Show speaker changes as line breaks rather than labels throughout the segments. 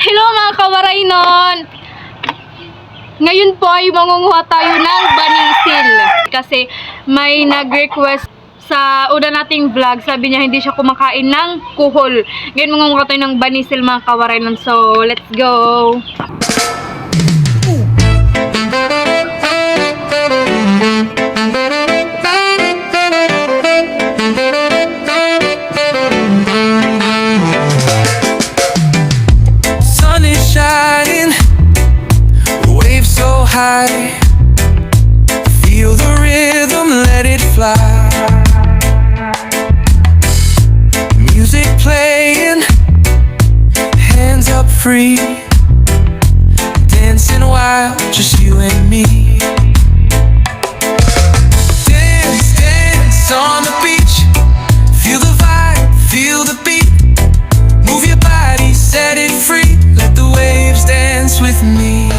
Hello mga kawaraynon! Ngayon po ay mangunguha tayo ng banisil. Kasi may nag-request sa una nating vlog. Sabi niya hindi siya kumakain ng kuhol. Ngayon mangunguha tayo ng banisil mga kawaraynon. So, let's go!
High. Feel the rhythm, let it fly. Music playing, hands up free. Dancing wild, just you and me. Dance, dance on the beach. Feel the vibe, feel the beat. Move your body, set it free. Let the waves dance with me.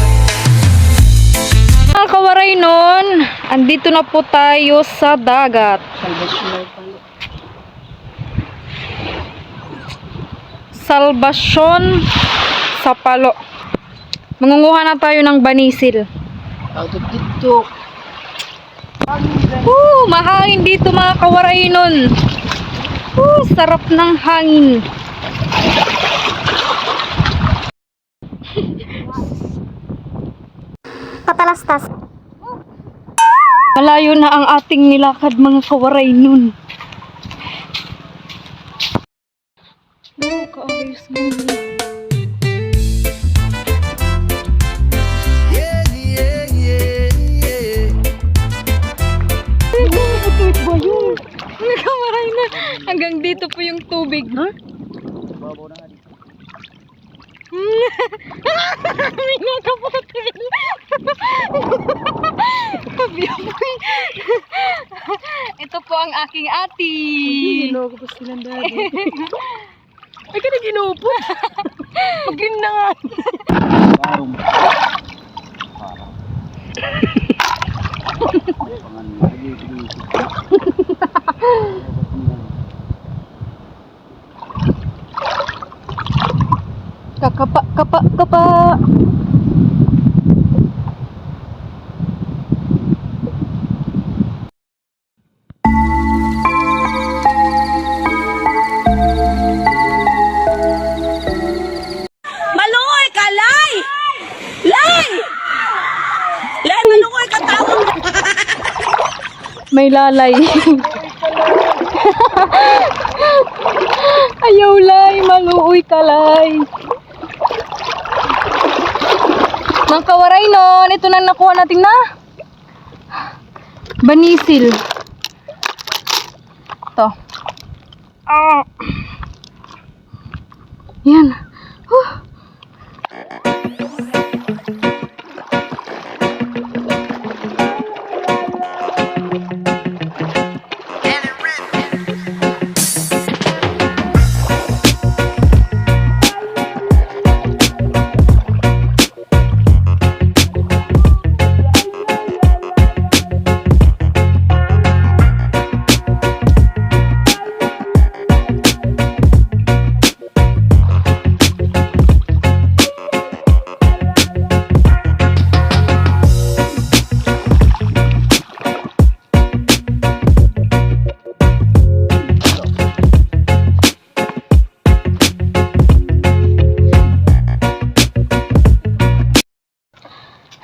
Mga kawaraynon, andito na po tayo sa dagat. Salvation sa Palo. Mangunguha na tayo ng banisil. Mahangin dito mga kawaraynon. Sarap ng hangin.
Patalastas.
Malayo na ang ating nilakad mga kawaraynon. Kaayos mo. Hanggang dito po yung tubig. Huh? May nakapotin. Ito po ang aking ati. Ginoo ko pa silang dati. Ay ka na ginupo. Mag-green na nga. Kapa.
Maluoy ka, Lay! Lay! Lay, maluoy ka tawag.
May lalay. Ayaw lay, maluoy ka lay. Mga kawaraynon, ito na nakuha natin na banisil. Ito. Yan.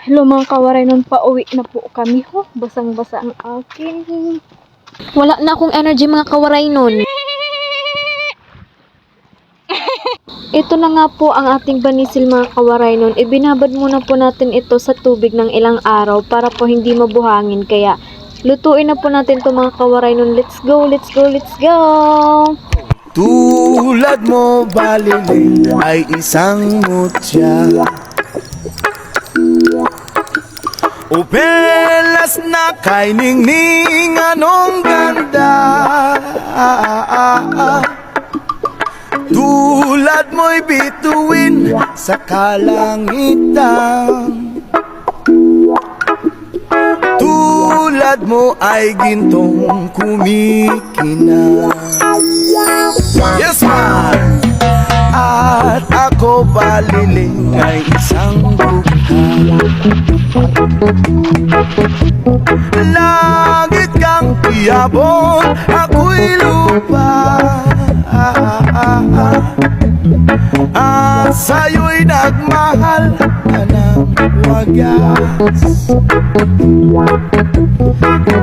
Hello mga kawaraynon, pauwi na po kami. Basang-basa ang akin.
Wala na akong energy mga kawaraynon.
Ito na nga po ang ating banisil mga kawaraynon. Ibinabad muna po natin ito sa tubig ng ilang araw para po hindi mabuhangin. Kaya lutuin na po natin ito mga kawaraynon. Let's go, let's go, let's go!
Tulad mo baliling ay isang mutya. O pelas na kay ningning anong ganda. Tulad mo'y bituin sa kalangitan. Tulad mo ay gintong kumikinang. Yes man! At ako
baliling ay isang bukha. Langit kang iabot, ako'y lupa. Sa'yo'y nagmahal ka ng wagas.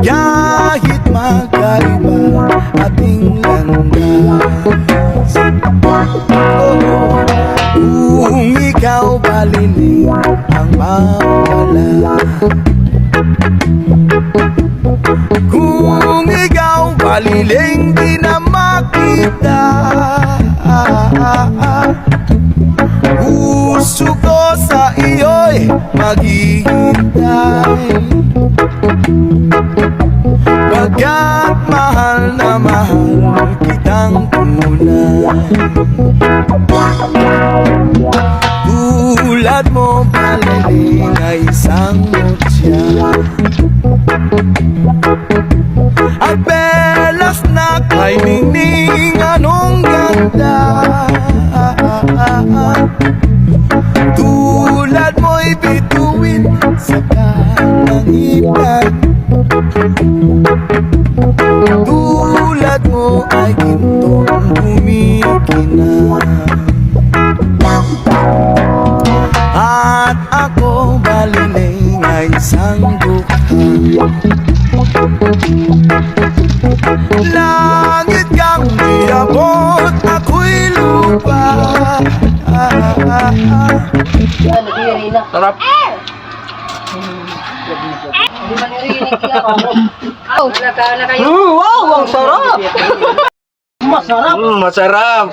Kahit magkaiba ating landas, kung ikaw baliling ang mawala, kung ikaw baliling di na makita, puso ko sa iyo'y maghihintay. Pagkat mahal na mahal kitang tunay. Tulad mo baliling ay isang mutya, at belas na kay ningning anong ganda. Tulad mo'y bituin sa kalangitan, tulad mo ay gintong kumikinang. At ako baliling ay isang dukha. Langit kang iabot, ako'y lupa.
Sarap.
Wow, ang sarap!
Masarap.